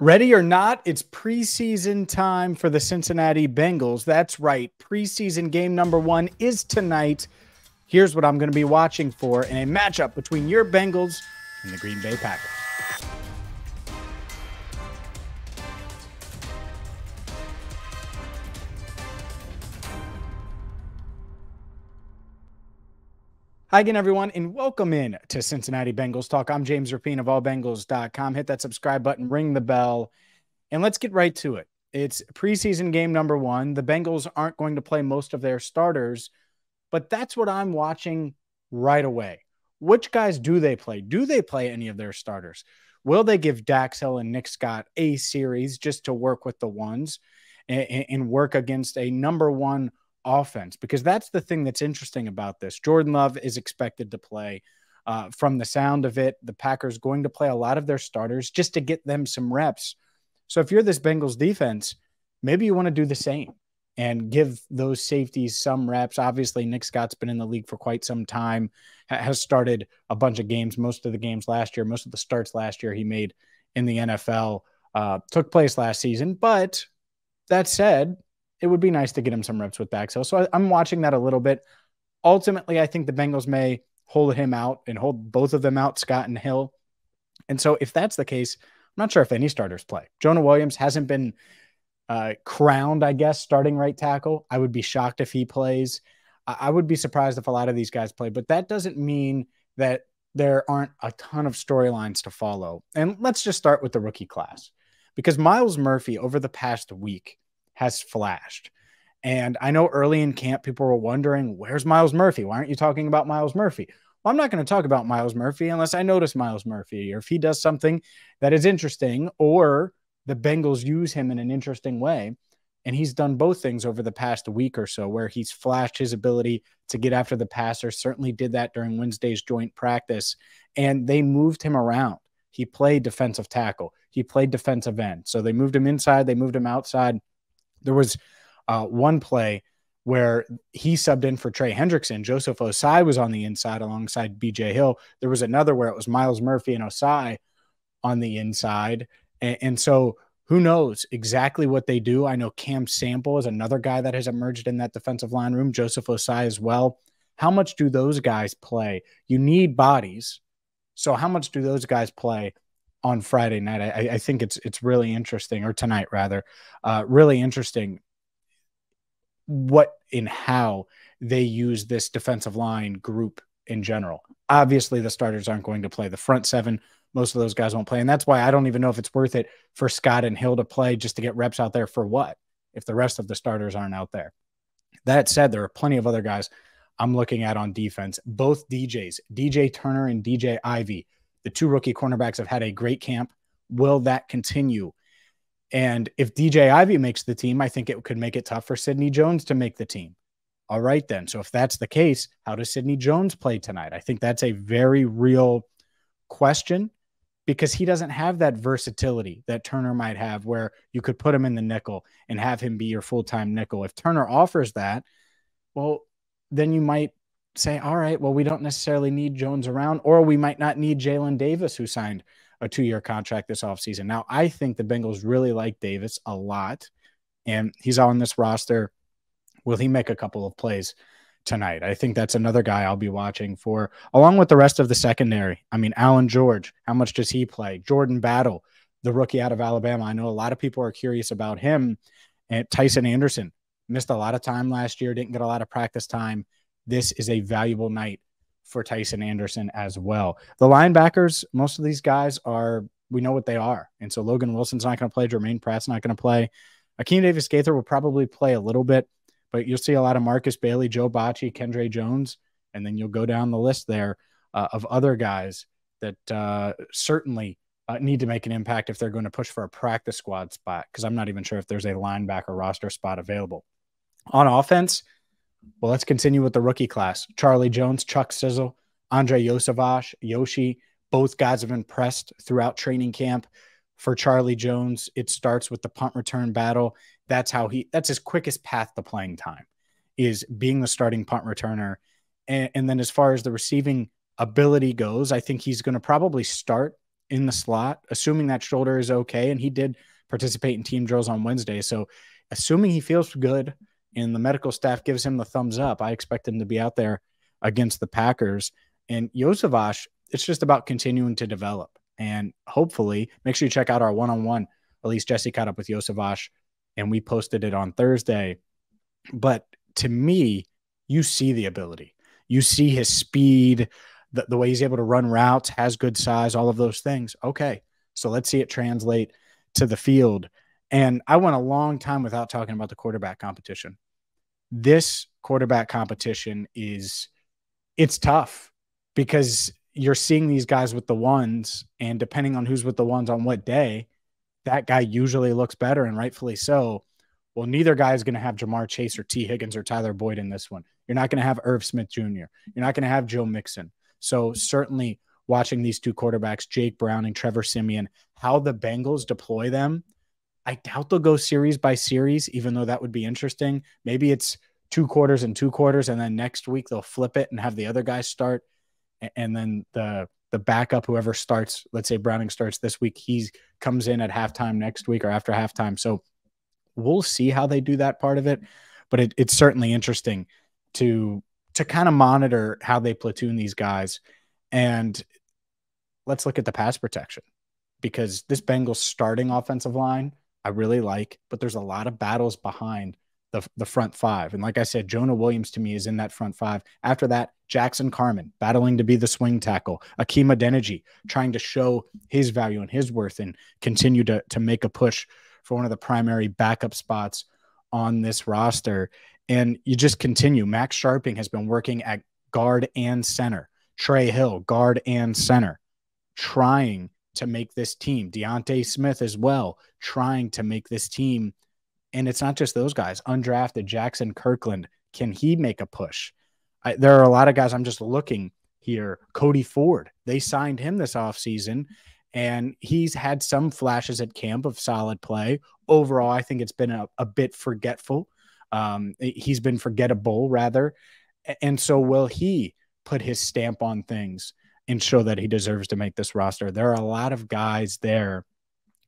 Ready or not, it's preseason time for the Cincinnati Bengals. That's right. Preseason game number 1 is tonight. Here's what I'm going to be watching for in a matchup between your Bengals and the Green Bay Packers. Hi again, everyone, and welcome in to Cincinnati Bengals Talk. I'm James Rapien of allbengals.com. Hit that subscribe button, ring the bell, and let's get right to it. It's preseason game number 1. The Bengals aren't going to play most of their starters, but that's what I'm watching right away. Which guys do they play? Do they play any of their starters? Will they give Dax Hill and Nick Scott a series just to work with the ones and work against a number 1 offense? Because that's the thing that's interesting about this. Jordan Love is expected to play. From the sound of it, the Packers going to play a lot of their starters just to get them some reps. So if you're this Bengals defense, maybe you want to do the same and give those safeties some reps. Obviously, Nick Scott's been in the league for quite some time, has started a bunch of games, most of the games last year, most of the starts last year he made in the NFL took place last season. But that said, it would be nice to get him some reps with Dax Hill. So I'm watching that a little bit. Ultimately, I think the Bengals may hold him out and hold both of them out, Scott and Hill. And so if that's the case, I'm not sure if any starters play. Jonah Williams hasn't been crowned, I guess, starting right tackle. I would be shocked if he plays. I would be surprised if a lot of these guys play, but that doesn't mean that there aren't a ton of storylines to follow. And let's just start with the rookie class, because Myles Murphy over the past week has flashed. And I know early in camp, people were wondering, where's Myles Murphy? Why aren't you talking about Myles Murphy? Well, I'm not going to talk about Myles Murphy unless I notice Myles Murphy, or if he does something that is interesting, or the Bengals use him in an interesting way. And he's done both things over the past week or so, where he's flashed his ability to get after the passer, certainly did that during Wednesday's joint practice, and they moved him around. He played defensive tackle. He played defensive end. So they moved him inside. They moved him outside. There was one play where he subbed in for Trey Hendrickson. Joseph Osai was on the inside alongside BJ Hill. There was another where it was Myles Murphy and Osai on the inside. And so who knows exactly what they do. I know Cam Sample is another guy that has emerged in that defensive line room. Joseph Osai as well. How much do those guys play? You need bodies. So how much do those guys play on Friday night? I think it's really interesting, or tonight rather, really interesting what and how they use this defensive line group in general. Obviously, the starters aren't going to play. The front seven, most of those guys won't play. And that's why I don't even know if it's worth it for Scott and Hill to play just to get reps out there for what, if the rest of the starters aren't out there. That said, there are plenty of other guys I'm looking at on defense. Both DJs, DJ Turner and DJ Ivey, the 2 rookie cornerbacks, have had a great camp. Will that continue? And if DJ Ivey makes the team, I think it could make it tough for Sidney Jones to make the team. All right, then. So if that's the case, how does Sidney Jones play tonight? I think that's a very real question, because he doesn't have that versatility that Turner might have, where you could put him in the nickel and have him be your full-time nickel. If Turner offers that, well, then you might say, all right, well, we don't necessarily need Jones around, or we might not need Jalen Davis, who signed a 2-year contract this offseason. Now, I think the Bengals really like Davis a lot, and he's on this roster. Will he make a couple of plays tonight? I think that's another guy I'll be watching for, along with the rest of the secondary. I mean, Allen George, how much does he play? Jordan Battle, the rookie out of Alabama. I know a lot of people are curious about him. And Tyson Anderson missed a lot of time last year, didn't get a lot of practice time. This is a valuable night for Tyson Anderson as well. The linebackers, most of these guys are, we know what they are. And so Logan Wilson's not going to play. Jermaine Pratt's not going to play. Akeem Davis-Gaither will probably play a little bit, but you'll see a lot of Marcus Bailey, Joe Bacci, Kendra Jones, and then you'll go down the list there of other guys that certainly need to make an impact if they're going to push for a practice squad spot, because I'm not even sure if there's a linebacker roster spot available. On offense, well, let's continue with the rookie class. Charlie Jones, Chuck Sizzle, Andrei Iosivas, Yoshi, both guys have impressed throughout training camp. For Charlie Jones, it starts with the punt return battle. That's his quickest path to playing time, is being the starting punt returner. And then as far as the receiving ability goes, I think he's going to probably start in the slot, assuming that shoulder is okay. And he did participate in team drills on Wednesday. So assuming he feels good and the medical staff gives him the thumbs up, I expect him to be out there against the Packers. And Iosivas, it's just about continuing to develop. And hopefully, make sure you check out our one-on-one. At least Jesse caught up with Iosivas, and we posted it on Thursday. But to me, you see the ability. You see his speed, the way he's able to run routes, has good size, all of those things. Okay, so let's see it translate to the field. And I went a long time without talking about the quarterback competition. This quarterback competition it's tough because you're seeing these guys with the ones, and depending on who's with the ones on what day, that guy usually looks better, and rightfully so. Well, neither guy is going to have Jamar Chase or T. Higgins or Tyler Boyd in this one. You're not going to have Irv Smith Jr. You're not going to have Joe Mixon. So certainly watching these two quarterbacks, Jake Browning, Trevor Siemian, how the Bengals deploy them, I doubt they'll go series by series, even though that would be interesting. Maybe it's 2 quarters and 2 quarters, and then next week they'll flip it and have the other guys start. And then the backup, whoever starts, let's say Browning starts this week, he comes in at halftime next week or after halftime. So we'll see how they do that part of it. But it's certainly interesting to kind of monitor how they platoon these guys. And let's look at the pass protection, because this Bengals starting offensive line, I really like, but there's a lot of battles behind the front 5. And like I said, Jonah Williams to me is in that front 5. After that, Jackson Carman battling to be the swing tackle, Akeem Adeniji trying to show his value and his worth and continue to make a push for one of the primary backup spots on this roster. And you just continue. Max Sharping has been working at guard and center. Trey Hill, guard and center, trying to make this team. Deontay Smith as well, trying to make this team. And it's not just those guys. Undrafted Jackson Kirkland, can he make a push? There are a lot of guys I'm just looking here. Cody Ford, they signed him this offseason, and he's had some flashes at camp of solid play. Overall, I think it's been a bit forgetful. He's been forgettable, rather. And so will he put his stamp on things and show that he deserves to make this roster? There are a lot of guys there.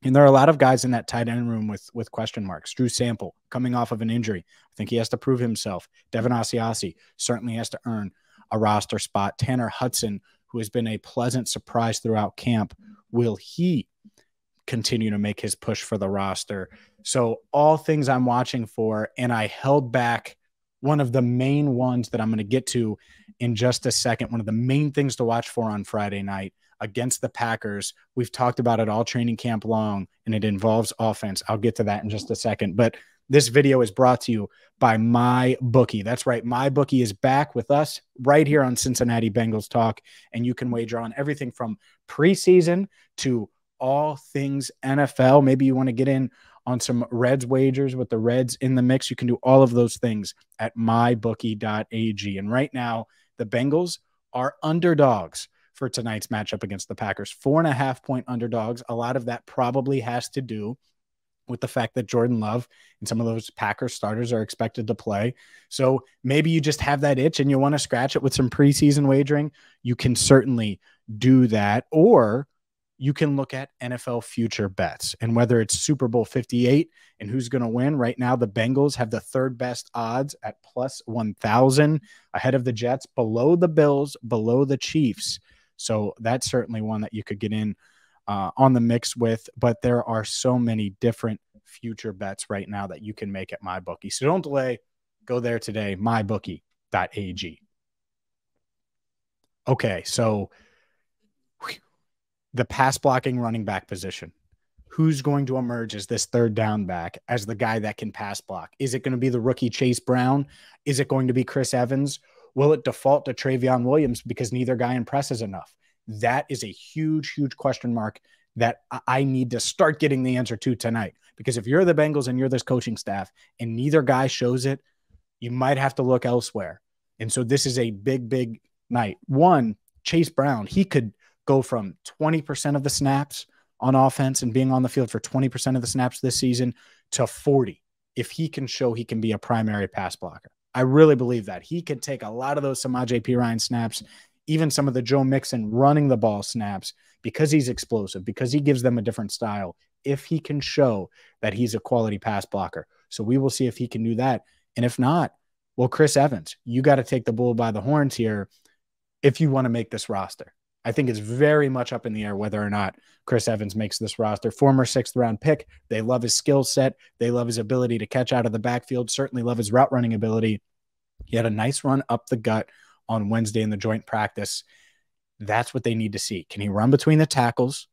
And there are a lot of guys in that tight end room with question marks. Drew Sample coming off of an injury. I think he has to prove himself. Devin Asiasi certainly has to earn a roster spot. Tanner Hudson, who has been a pleasant surprise throughout camp, will he continue to make his push for the roster? So all things I'm watching for, and I held back one of the main ones that I'm going to get to in just a second. One of the main things to watch for on Friday night against the Packers. We've talked about it all training camp long, and it involves offense. I'll get to that in just a second. But this video is brought to you by MyBookie. That's right. MyBookie is back with us right here on Cincinnati Bengals Talk, and you can wager on everything from preseason to all things NFL. Maybe you want to get in on some Reds wagers with the Reds in the mix. You can do all of those things at mybookie.ag. And right now, the Bengals are underdogs for tonight's matchup against the Packers. 4.5-point underdogs. A lot of that probably has to do with the fact that Jordan Love and some of those Packers starters are expected to play. So maybe you just have that itch and you want to scratch it with some preseason wagering. You can certainly do that. Or you can look at NFL future bets and whether it's Super Bowl 58 and who's going to win. Right now, the Bengals have the 3rd best odds at plus 1,000, ahead of the Jets, below the Bills, below the Chiefs. So that's certainly one that you could get in on the mix with. But there are so many different future bets right now that you can make at MyBookie. So don't delay. Go there today, mybookie.ag. Okay, so the pass blocking running back position. Who's going to emerge as this 3rd down back, as the guy that can pass block? Is it going to be the rookie Chase Brown? Is it going to be Chris Evans? Will it default to Travion Williams because neither guy impresses enough? That is a huge, huge question mark that I need to start getting the answer to tonight. Because if you're the Bengals and you're this coaching staff and neither guy shows it, you might have to look elsewhere. And so this is a big, big night. One, Chase Brown, he could go from 20% of the snaps on offense and being on the field for 20% of the snaps this season to 40 if he can show he can be a primary pass blocker. I really believe that. He can take a lot of those Samaje Perine snaps, even some of the Joe Mixon running the ball snaps, because he's explosive, because he gives them a different style, if he can show that he's a quality pass blocker. So we will see if he can do that. And if not, well, Chris Evans, you got to take the bull by the horns here if you want to make this roster. I think it's very much up in the air whether or not Chris Evans makes this roster. Former 6th-round pick. They love his skill set. They love his ability to catch out of the backfield. Certainly love his route running ability. He had a nice run up the gut on Wednesday in the joint practice. That's what they need to see. Can he run between the tackles?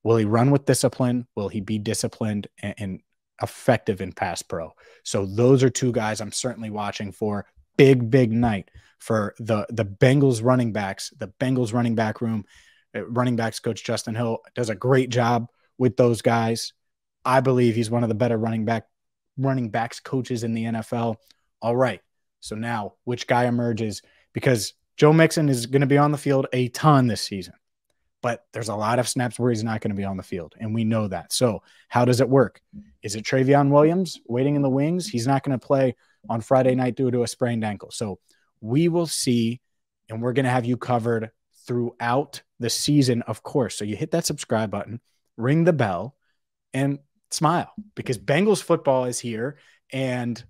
Will he run with discipline? Will he be disciplined and effective in pass pro? So those are two guys I'm certainly watching for. Big night for the Bengals running backs, the Bengals running back room. Running backs coach Justin Hill does a great job with those guys. I believe he's one of the better running backs coaches in the NFL. All right. So now which guy emerges? Because Joe Mixon is going to be on the field a ton this season, but there's a lot of snaps where he's not going to be on the field, and we know that. So how does it work? Is it Travion Williams waiting in the wings? He's not going to play on Friday night due to a sprained ankle. So we will see, and we're going to have you covered throughout the season, of course. So you hit that subscribe button, ring the bell, and smile, because Bengals football is here, and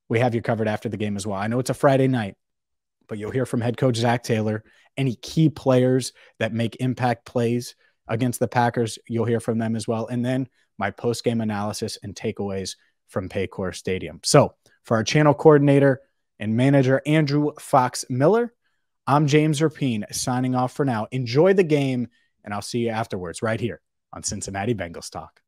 we have you covered after the game as well. I know it's a Friday night, but you'll hear from head coach Zach Taylor. Any key players that make impact plays against the Packers, you'll hear from them as well. And then my post-game analysis and takeaways from Paycor Stadium. So for our channel coordinator and manager, Andrew Fox Miller, I'm James Rapien signing off for now. Enjoy the game, and I'll see you afterwards right here on Cincinnati Bengals Talk.